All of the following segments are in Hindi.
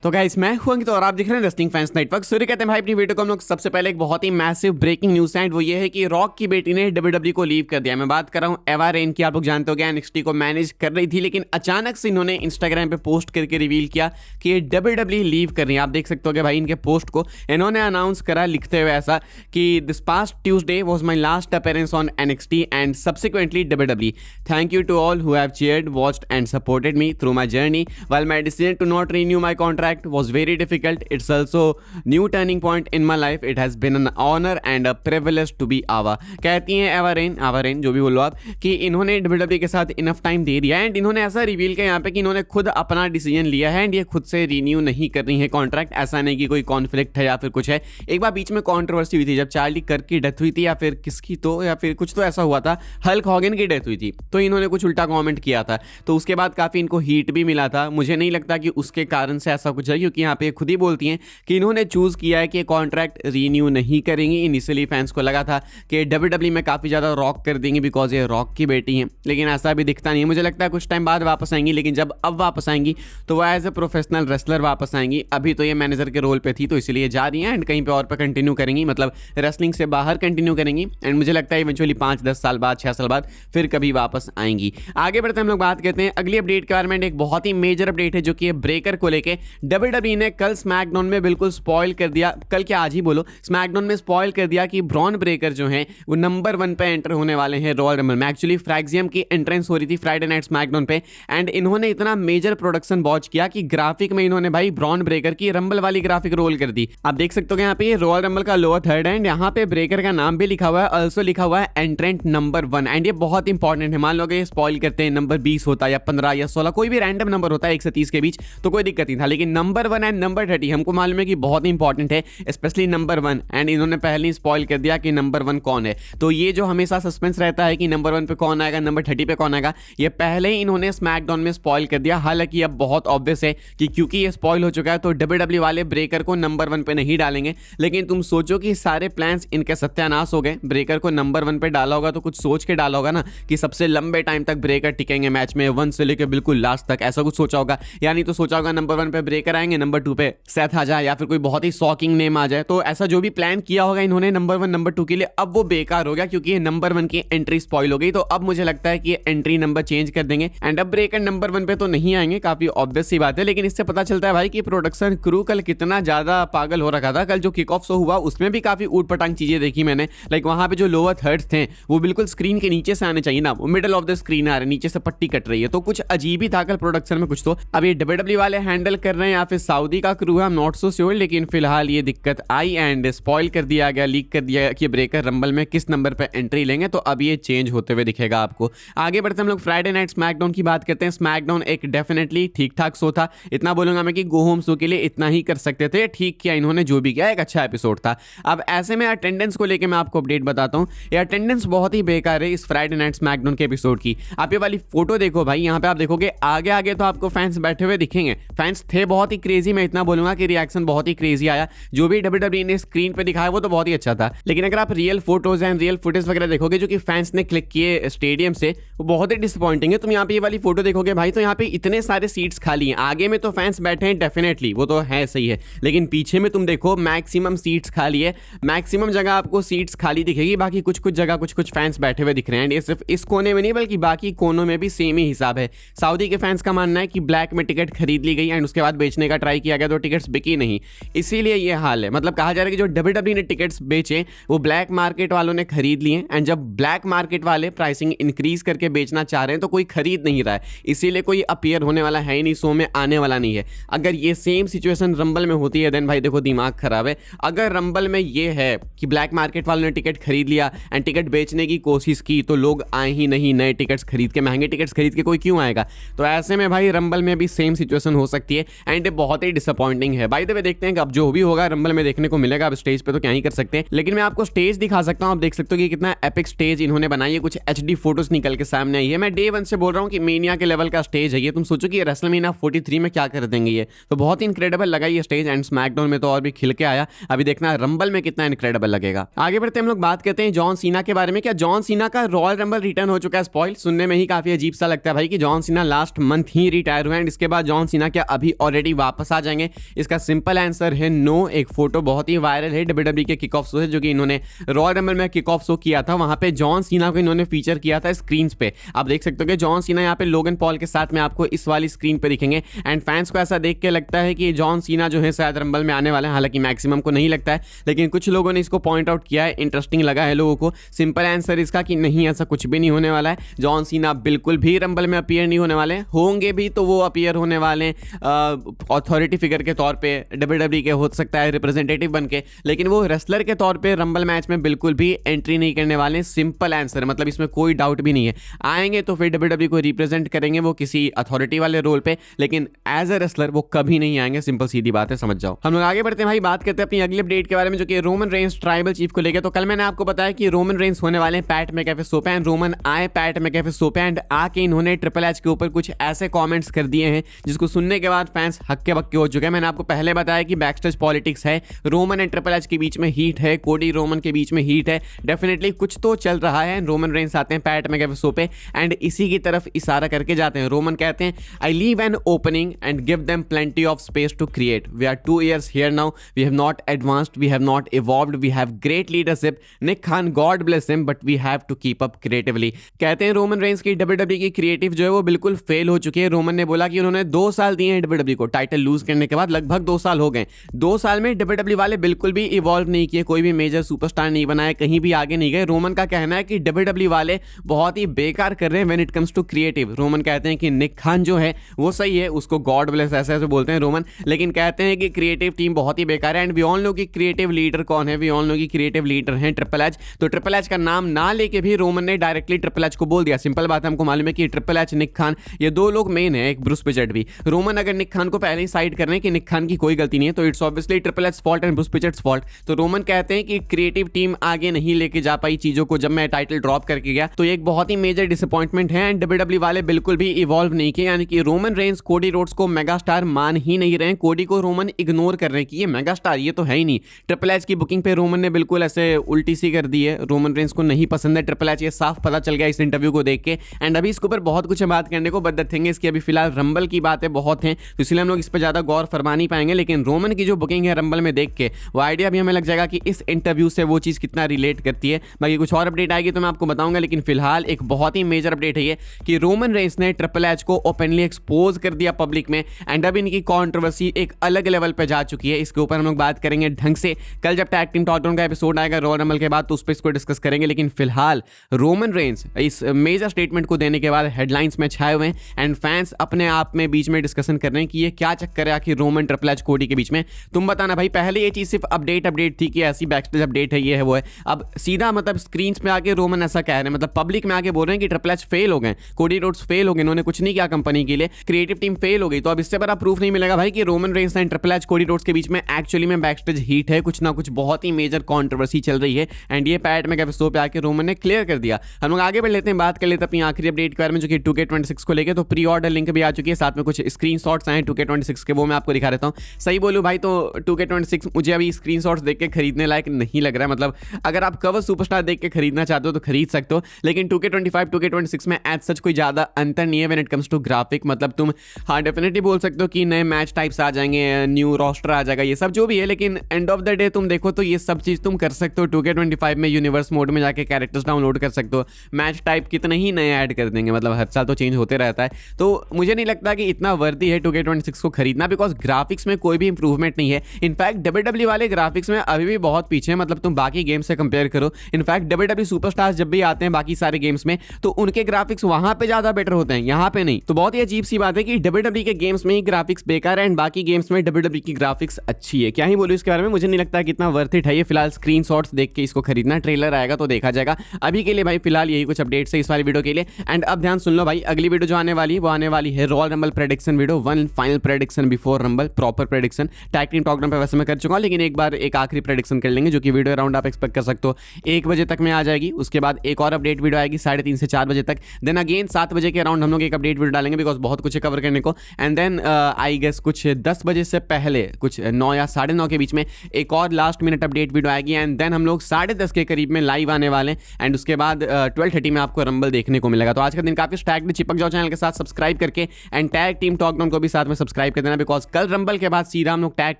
तो गाइस मैं हूं अंकित और आप देख रहे हैं रेसलिंग फैंस नेटवर्क। सूर्य कहते हैं भाई अपनी वीडियो को हम लोग सबसे पहले एक बहुत ही मैसिव ब्रेकिंग न्यूज़ है, वो ये है कि रॉक की बेटी ने डब्ल्यूडब्ल्यूई को लीव कर दिया। मैं बात कर रहा हूं एवा रेन की। आप लोग जानते हो एनएक्सटी को मैनेज कर रही थी, लेकिन अचानक से इन्होंने इंस्टाग्राम पे पोस्ट करके रिवील किया कि ये डब्ल्यूडब्ल्यूई लीव कर रही है। आप देख सकते हो भाई इनके पोस्ट को इन्होंने अनाउंस करा लिखते हुए ऐसा कि this past Tuesday was my last appearance on NXT and subsequently WWE. Thank you to all who have cheered, watched and supported me through my journey. While my decision to not renew my contract was very difficult, it's also new turning point in my life. It has been an honor and a privilege to be Ava. कहती हैं एवा रेन जो भी बोलो आप, कि इन्होंने डब्ल्यूडब्ल्यूई के साथ इनफ टाइम दे दिया एंड इन्होंने ऐसा रिवील किया यहाँ पे कि इन्होंने खुद अपना डिसीजन लिया है एंड ये खुद से रिन्यू नहीं कर रही है कॉन्ट्रैक्ट। ऐसा नहीं कि कोई कॉन्फ्लिक्ट है या फिर कुछ है। एक बार बीच में कॉन्ट्रोवर्सी हुई थी जब चार्ली कर्क की डेथ हुई थी, या फिर किसकी तो, या फिर कुछ तो ऐसा हुआ था, हल्क हॉगन की डेथ हुई थी, तो इन्होंने कुछ उल्टा कॉमेंट किया था, तो उसके बाद काफ़ी इनको हीट भी मिला था। मुझे नहीं लगता कि उसके कारण से ऐसा कुछ है, क्योंकि यहाँ पे खुद ही बोलती हैं कि इन्होंने चूज़ किया है कि कॉन्ट्रैक्ट रीन्यू नहीं करेंगी। इनिशियली फैंस को लगा था कि डब्ल्यूडब्ल्यूई में काफ़ी ज़्यादा रॉक कर देंगी बिकॉज ये रॉक की बेटी हैं, लेकिन ऐसा भी दिखता नहीं है। मुझे लगता है कुछ टाइम बाद वापस आएंगी, लेकिन जब अब वापस आएंगी तो वह एज ए प्रोफेशनल रेसलर वापस आएंगी। अभी तो ये मैनेजर के रोल पे थी, तो इसलिए जा रही हैं एंड कहीं पे और पे कंटिन्यू करेंगी, मतलब रेसलिंग से बाहर कंटिन्यू करेंगी एंड मुझे लगता है इवेंचुअली 5-10 साल बाद, 6 साल बाद फिर कभी वापस आएंगी। आगे बढ़ते हम लोग बात करते हैं अगली अपडेट के बारे में। एक बहुत ही मेजर अपडेट है जो कि ब्रेकर को लेके डब्ल्यूडब्ल्यूई ने कल स्मैकडाउन में बिल्कुल स्पॉइल कर दिया, कल क्या आज ही बोलो, स्मैकडाउन में स्पॉइल कर दिया कि ब्रॉन ब्रेकर जो हैं वो नंबर 1 पे एंटर होने वाले हैं रॉयल रंबल में। एक्चुअली फ्रैक्सियम की एंट्रेंस हो रही थी फ्राइडे नाइट स्मैकडाउन पे एंड इन्होंने इतना मेजर प्रोडक्शन वॉच किया कि ग्राफिक में इन्होंने भाई ब्रॉन ब्रेकर की रंबल वाली ग्राफिक रोल कर दी। आप देख सकते हो यहाँ पे रॉयल रंबल का लोअर थर्ड एंड यहाँ पे ब्रेकर का नाम भी लिखा हुआ है, ऑल्सो लिखा हुआ है एंट्रेंट नंबर 1 एंड ये बहुत इंपॉर्टेंट है। मान लो कि स्पॉइल करते हैं नंबर 20 होता है या 15 या 16, कोई भी रैंडम नंबर होता है 1 से 30 के बीच, तो कोई दिक्कत नहीं था, लेकिन नंबर 1 एंड नंबर 30 हमको मालूम है कि बहुत इंपॉर्टेंट है, स्पेशली नंबर 1 एंड इन्होंने पहले ही स्पॉइल कर दिया कि नंबर 1 कौन है। तो ये जो हमेशा सस्पेंस रहता है कि नंबर 1 पे कौन आएगा, नंबर 30 पे कौन आएगा, ये पहले ही इन्होंने स्मैकडाउन में स्पॉइल कर दिया। हालांकि अब बहुत ऑब्वियस है कि क्योंकि ये स्पॉइल हो चुका है तो डब्ल्यूडब्ल्यूई वाले ब्रेकर को नंबर 1 पे नहीं डालेंगे, लेकिन तुम सोचो कि सारे प्लान्स इनके सत्यानाश हो गए। ब्रेकर को नंबर 1 पे डाला होगा तो कुछ सोच के डाला होगा ना कि सबसे लंबे टाइम तक ब्रेकर टिकेंगे मैच में, 1 से लेकर बिल्कुल लास्ट तक, ऐसा कुछ सोचा होगा। यानी तो सोचा होगा नंबर 1 पे ब्रेकर आएंगे, नंबर 2 पे सेथ आ जाए या फिर कोई बहुत ही शॉकिंग नेम आ जाए। तो ऐसा जो भी प्लान किया होगा इन्होंने नंबर 1 नंबर 2 के लिए, अब वो बेकार हो गया क्योंकि ये नंबर 1 की एंट्री स्पॉइल हो गई। तो अब मुझे लगता है कि ये एंट्री नंबर चेंज कर देंगे एंड अब ब्रेकर नंबर 1 पे तो नहीं आएंगे, काफी ऑब्वियस सी बात है। लेकिन इससे पता चलता है भाई कि प्रोडक्शन क्रू कल कितना ज्यादा पागल हो रखा था। कल जो किक ऑफ शो हुआ उसमें भी काफी ऊट पटांग चीजें देखी मैंने। लाइक वहां पे जो लोअर थर्ड्स थे वो बिल्कुल स्क्रीन के नीचे से आने चाहिए ना, वो मिडल ऑफ द स्क्रीन आ रहे, नीचे से पट्टी कट रही है, तो कुछ अजीब ही था कल प्रोडक्शन में कुछ। तो अब ये डब्ल्यूडब्ल्यूई वाले हैंडल कर रहे हैं या फिर सऊदी का क्रू है, I am not so sure, लेकिन फिलहाल ये दिक्कत आई एंड स्पॉइल कर दिया गया, लीक कर दिया कि ब्रेकर रंबल में किस नंबर पे एंट्री लेंगे। तो अब ये चेंज होते हुए दिखेगा आपको। आगे बढ़ते हम लोग फ्राइडे नाइट स्मैकडाउन की बात करते हैं। स्मैकडाउन एक डेफिनेटली ठीक ठाक शो था, इतना बोलूंगा मैं कि गो होम शो के लिए इतना ही कर सकते थे। ठीक किया इन्होंने जो भी किया, एक अच्छा एपिसोड था। अब ऐसे में अटेंडेंस को लेकर मैं आपको अपडेट बताता हूँ। ये अटेंडेंस बहुत ही बेकार है इस फ्राइडे नाइट स्मैकडाउन के एपिसोड की। आप ये वाली फोटो देखो भाई, यहाँ पे आप देखोगे आगे आगे तो आपको फैंस बैठे हुए दिखेंगे। फैंस थे बहुत ही क्रेजी, मैं इतना बोलूंगा कि रिएक्शन बहुत ही क्रेजी आया। जो भी डब्ल्यूडब्ल्यूई ने स्क्रीन पे दिखाया वो तो बहुत ही अच्छा था, लेकिन अगर आप real photos and real footage वगैरह देखोगे जो कि फैंस ने क्लिक किए स्टेडियम से, वो बहुत ही डिसअपॉइंटिंग है। तुम यहाँ पे ये वाली फोटो देखोगे भाई तो यहाँ पे इतने सारे सीट्स खाली हैं। आगे में तो फैंस बैठे हैं डेफिनेटली, वो तो है सही है, लेकिन पीछे में तुम देखो मैक्सिमम सीट्स खाली है। मैक्सिमम जगह आपको सीट्स खाली दिखेगी, बाकी कुछ कुछ जगह कुछ कुछ फैंस बैठे हुए दिख रहे हैं। ये सिर्फ इस कोने में नहीं बल्कि बाकी कोनों में भी सेम ही हिसाब है। सऊदी के फैंस का मानना है कि ब्लैक में टिकट खरीद ली गई एंड उसके बाद बेचने का ट्राई किया गया तो टिकट्स बिकी नहीं, इसीलिए ये हाल है। मतलब कहा जा रहा है कि जो डब्ल्यूडब्ल्यूई ने टिकट्स बेचे वो ब्लैक मार्केट वालों ने खरीद लिए एंड जब ब्लैक मार्केट वाले प्राइसिंग इंक्रीज करके बेचना चाह रहे हैं तो कोई खरीद नहीं रहा है, इसीलिए कोई अपीयर होने वाला है ही नहीं, शो में आने वाला नहीं है। अगर ये सेम सिचुएशन रंबल में होती है देन भाई देखो दिमाग खराब है। अगर रंबल में ये है कि ब्लैक मार्केट वालों ने टिकट खरीद लिया एंड टिकट बेचने की कोशिश की तो लोग आए ही नहीं, नए टिकट्स खरीद के, महंगे टिकट्स खरीद के कोई क्यों आएगा। तो ऐसे में भाई रंबल में भी सेम सिचुएशन हो सकती है एंड बहुत ही डिसअपॉइंटिंग है। बाय द वे देखते हैं कि अब जो भी होगा रंबल में देखने को मिलेगा। अब स्टेज पे तो क्या ही कर सकते हैं, लेकिन मैं आपको स्टेज दिखा सकता हूं। आप देख सकते हो कि कितना एपिक स्टेज इन्होंने बनाई है, कुछ एचडी फोटोज निकल के सामने आई है। मैं डे 1 से बोल रहा हूं कि मेनिया के लेवल का स्टेज है ये। तुम सोचो कि रेसलमेनिया 43 में क्या कर देंगे ये, तो बहुत ही इनक्रेडिबल लगा ये स्टेज एंड स्मैकडाउन में तो और भी खिल के आया। अभी देखना रंबल में कितना इनक्रेडिबल लगेगा। आगे बढ़ते हम लोग बात करते हैं जॉन सीना के बारे में। क्या जॉन सीना का रॉयल रंबल रिटर्न हो चुका है? स्पॉइल सुनने में ही काफी अजीब सा लगता है भाई कि जॉन सीना लास्ट मंथ ही रिटायर हुए एंड इसके बाद जॉन सीना क्या अभी ऑलरेडी ऑलरेडी वापस आ जाएंगे? इसका सिंपल आंसर है नो। एक फोटो बहुत ही वायरल है डब्ल्यूडब्ल्यूई के किक ऑफ शो से, जो कि इन्होंने रॉयल रंबल में किक ऑफ शो किया था। वहां पे जॉन सीना को इन्होंने फीचर किया था स्क्रीन पे। आप देख सकते हो कि जॉन सीना यहाँ पे लोगन पॉल के साथ में आपको इस वाली स्क्रीन पे दिखेंगे। एंड फैंस को ऐसा देख के लगता है कि जॉन सीना जो है शायद रंबल में आने वाला है, हालांकि मैक्सिमम को नहीं लगता है, लेकिन कुछ लोगों ने इसको पॉइंट आउट किया है, इंटरेस्टिंग लगा है लोगों को। सिंपल आंसर इसका कि नहीं, ऐसा कुछ भी नहीं होने वाला है। जॉन सीना बिल्कुल भी रंबल में अपीयर नहीं होने वाले, होंगे भी तो वो अपीयर होने वाले अथॉरिटी फिगर के तौर पे, डब्ल्यूडब्ल्यूई के हो सकता है रिप्रेजेंटेटिव बन के, लेकिन वो रेसलर के तौर पे रंबल मैच में बिल्कुल भी एंट्री नहीं करने वाले। सिंपल आंसर, मतलब इसमें कोई डाउट भी नहीं है। आएंगे तो फिर डब्ल्यूडब्ल्यूई को रिप्रेजेंट करेंगे वो किसी अथॉरिटी वाले रोल पे, लेकिन एज अ रेसलर वो कभी नहीं आएंगे। सिंपल सीधी बात है, समझ जाओ। हम लोग आगे बढ़ते हैं भाई, बात करते हैं अपनी अगली अपडेट के बारे में, जो कि रोमन रेंस ट्राइबल चीफ को लेकर। तो कल मैंने आपको बताया कि रोमन रेंस होने वाले हैं पैट मैकएफे शो पे, एंड रोमन आए पैट मैकएफे शो पे, एंड आके इन्होंने ट्रिपल एच के ऊपर कुछ ऐसे कमेंट्स कर दिए हैं जिसको सुनने के बाद फैंस हक्के बक्के हो चुके हैं। मैंने आपको पहले बताया कि बैकस्टेज पॉलिटिक्स है, रोमन एंड ट्रिपल एच के बीच में हीट है, कोडी रोमन के बीच में हीट है, डेफिनेटली कुछ तो चल रहा है। रोमन रेंस आते हैं पैट मैकएफे शो पे एंड इसी की तरफ इशारा करके जाते हैं। रोमन कहते हैं, I leave an opening and give them plenty of space to create. We are 2 years here now, we have not advanced, we have not evolved, we have great leadership. Nick Khan, God bless him, but we have to keep up creatively. कहते हैं रोमन रेंस की डब्ल्यूडब्ल्यूई की क्रिएटिव जो है वो बिल्कुल फेल हो चुकी है। रोमन ने बोला कि उन्होंने 2 साल दिए हैं डब्ल्यूडब्ल्यूई को, टाइटल लूज करने के बाद लगभग 2 साल हो गए। 2 साल में डब्ल्यूडब्ल्यूई वाले बिल्कुल भी इवॉल्व नहीं किए, कोई भी मेजर सुपरस्टार नहीं बनाए, कहीं भी आगे नहीं गए। रोमन का कहना है कि डब्ल्यूडब्ल्यूई वाले बहुत ही बेकार कर रहे हैं when it comes to creative. Roman कहते हैं कि निक खान जो है वो सही है, उसको गॉड ब्लेस ऐसे ऐसे बोलते हैं रोमन, लेकिन कहते हैं कि क्रिएटिव टीम बहुत ही बेकार है। एंड वी ऑल नो कि क्रिएटिव लीडर कौन है, वी ऑल नो कि क्रिएटिव लीडर हैं ट्रिपल एच। तो ट्रिपल एच का नाम ना लेके भी रोमन ने डायरेक्टली ट्रिपल एच को बोल दिया। सिंपल बात है, हमको मालूम है कि ट्रिपल एच, निक खान, ये 2 लोग मेन है, एक ब्रूस पिचर्ड भी। रोमन अगर निक खान को पहले ही साइड कर रहे हैं कि निक खान की कोई गलती नहीं है, तो it's obviously triple H fault and Bruce Prichard's fault. तो रोमन कहते हैं कि क्रिएटिव टीम आगे नहीं लेके जा पाई चीजों को जब मैं टाइटल ड्रॉप करके गया, तो ये एक बहुत ही मेजर डिसअपॉइंटमेंट है। एंड डब्ल्यूडब्ल्यूई वाले बिल्कुल भी इवॉल्व नहीं किए, यानी कि रोमन रेंस कोडी रोड्स को मेगा स्टार मान ही नहीं रहे हैं। कोडी को रोमन इग्नोर कर रहे हैं कि ये मेगा स्टार, ये तो है ही नहीं। ट्रिपल एच की बुकिंग पे रोमन ने बिल्कुल ऐसे उल्टी सी कर दी है। रोमन रेंस को नहीं पसंद है ट्रिपल एच, ये साफ पता चल गया इस इंटरव्यू को देख के। एंड अभी इसके ऊपर बहुत कुछ है बात करने को, बट द थिंग इज कि अभी फिलहाल रंबल की बातें बहुत हैं, तो इसलिए हम लोग इस पर ज्यादा गौर फरमा नहीं पाएंगे। लेकिन रोमन की जो बुकिंग है रंबल में देख के, वो आइडिया भी हमें लग जाएगा कि इस इंटरव्यू से वो चीज कितना रिलेट करती है। बाकी कुछ और अपडेट आएगी तो मैं आपको बताऊंगा, लेकिन फिलहाल एक बहुत ही मेजर अपडेट है ये कि रोमन रेंस ने ट्रिपल एच को ओपनली एक्सपोज कर दिया पब्लिक में, एंड अब इनकी कंट्रोवर्सी एक अलग लेवल पे जा चुकी है। इसके ऊपर हम लोग बात करेंगे ढंग से। कल जब टैग टीम टॉकडाउन का एपिसोड आएगा रॉयल रंबल के बाद, तो उस पर इसको डिस्कस करेंगे। लेकिन फिलहाल रोमन रेंस इस मेजर स्टेटमेंट को देने के बाद हेडलाइंस में छाए हुए हैं, एंड फैंस अपने आप में बीच में डिस्कशन कर रहे हैं कि ये क्या चक्कर है आखिर रोमन ट्रिपल एच कोडी के बीच में। तुम बताना भाई, पहले ये चीज सिर्फ अपडेट थी कि ऐसी बैकस्टेज अपडेट है, ये है वो है। अब सीधा मतलब स्क्रीन पे आके रोमन ऐसा कह रहे हैं, मतलब पब्लिक में आके बोल रहे हैं कि ट्रिपल एच फेल हो गए, कोडी रोड्स फेल हो गए, इन्होंने कुछ नहीं किया कंपनी के लिए, क्रिएटिव टीम फेल हो गई। तो अब इससे बड़ा प्रूफ नहीं मिलेगा भाई कि Roman Reigns and triple H Cody Rhodes के बीच में एक्चुअली में बैकस्टेज हीट है, कुछ ना कुछ बहुत ही मेजर कंट्रोवर्सी चल रही है। एंड ये पैट मैकएफे शो पे आके रोमन ने क्लियर कर दिया। हम लोग आगे बढ़ लेते हैं, बात कर लेते हैं अपनी आखिरी अपडेट के बारे में, जो कि 2K26 को लेकर। तो प्री ऑर्डर लिंक भी आ चुकी है, साथ में कुछ स्क्रीनशॉट्स आए 2K26 के, वो मैं आपको दिखा देता हूँ। सही बोलूँ भाई तो 2K26 मुझे अभी स्क्रीनशॉट्स देख के खरीदने लायक नहीं लग रहा है। मतलब अगर आप कवर सुपरस्टार देख के खरीदना चाहते हो तो खरीद सकते हो, लेकिन 2K25 2K26 में एज सच कोई ज्यादा अंतर नहीं है when it comes to graphic. मतलब तुम हाँ डेफिनेटली बोल सकते हो कि नए मैच टाइप्स आ जाएंगे, न्यू रोस्टर आ जाएगा, ये सब जो भी है, लेकिन एंड ऑफ द डे तुम देखो तो ये सब चीज तुम कर सकते हो। 2K25 में यूनिवर्स मोड में जाके कैरेक्टर्स डाउनलोड कर सकते हो, मैच टाइप कितने ही नए ऐड कर देंगे, मतलब हर साल तो चेंज होते रहता है। तो मुझे नहीं लगता कि इतना वर्दी है 2K26 को खरीदना, बिकॉज ग्राफिक्स में कोई भी इंप्रूवमेंट नहीं है। इनफैक्ट डब्ल्यूडब्ल्यूई वाले ग्राफिक्स में अभी भी बहुत पीछे है, मतलब तुम बाकी गेम से कंपेयर करो। इनफैक्ट डब्ल्यूडब्ल्यूई सुपरस्टार्स जब भी आते हैं बाकी सारे गेम्स में, तो उनके ग्राफिक्स वहां पे ज्यादा बेटर होते हैं, यहाँ पे नहीं। तो बहुत ही अजीब सी बात है कि डब्ल्यूडब्ल्यूई के गेम्स में ही ग्राफिक्स बेकार है एंड बाकी गेम्स में डब्ल्यूडब्ल्यूई की ग्राफिक्स अच्छी है। क्या ही बोलूं इसके बारे में, मुझे नहीं लगता कितना वर्थ इट है ये। फिलहाल स्क्रीनशॉट्स देख के इसको खरीदना, ट्रेलर आएगा तो देखा जाएगा। अभी के लिए भाई फिलहाल यही कुछ अपडेट्स है इस वाली वीडियो के लिए। एंड अब ध्यान सुन लो भाई, अगली वीडियो जो आने वाली है वो आने वाली है Royal Rumble prediction video, one final prediction before Rumble, proper prediction. Tag team talkdown पे वैसे मैं कर चुका हूं, लेकिन एक बार एक आखिरी प्रेडिक्शन कर लेंगे, जो कि वीडियो अराउंड आप एक्सपेक्ट कर सकते हो 1 बजे तक में आ जाएगी। उसके बाद एक और अपडेट वीडियो आएगी 3:30 से 4 बजे तक। देन अगेन 7 बजे के अराउंड हम लोग एक अपडेट वीडियो डालेंगे, बिकॉज बहुत कुछ है कवर करने को। एंड देन आई गेस कुछ 10 बजे से पहले, कुछ 9 या 9:30 के बीच में एक और लास्ट मिनट अपडेट वीडियो आएगी। एंड देन हम लोग 10:30 के करीब में लाइव आने वाले हैं। एंड उसके बाद 12:30 में आपको रंबल देखने को मिलेगा। तो आज का दिन काफी स्टैक्ड, चिपक जाओ चैनल के साथ सब्सक्राइब करके, एंड टैग टीम टॉकडाउन को भी साथ में सब्सक्राइब सब्सक्राइब कर देना, बिकॉज कल रंबल के बाद सीधा हम लोग टैग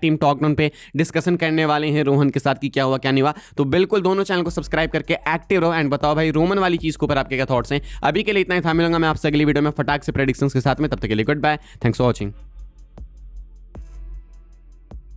टीम टॉक डाउन पे डिस्कशन करने वाले हैं रोहन के साथ कि क्या हुआ क्या नहीं हुआ। तो बिल्कुल दोनों चैनल को सब्सक्राइब करके एक्टिव रहो एंड बताओ भाई रोमन वाली चीज के ऊपर आपके क्या थॉट्स हैं। अभी के लिए इतना ही था, मिलूंगा मैं आपसे अगली वीडियो में फटाक से प्रेडिक्शंस के साथ में, तब तक के लिए goodbye, thanks for watching.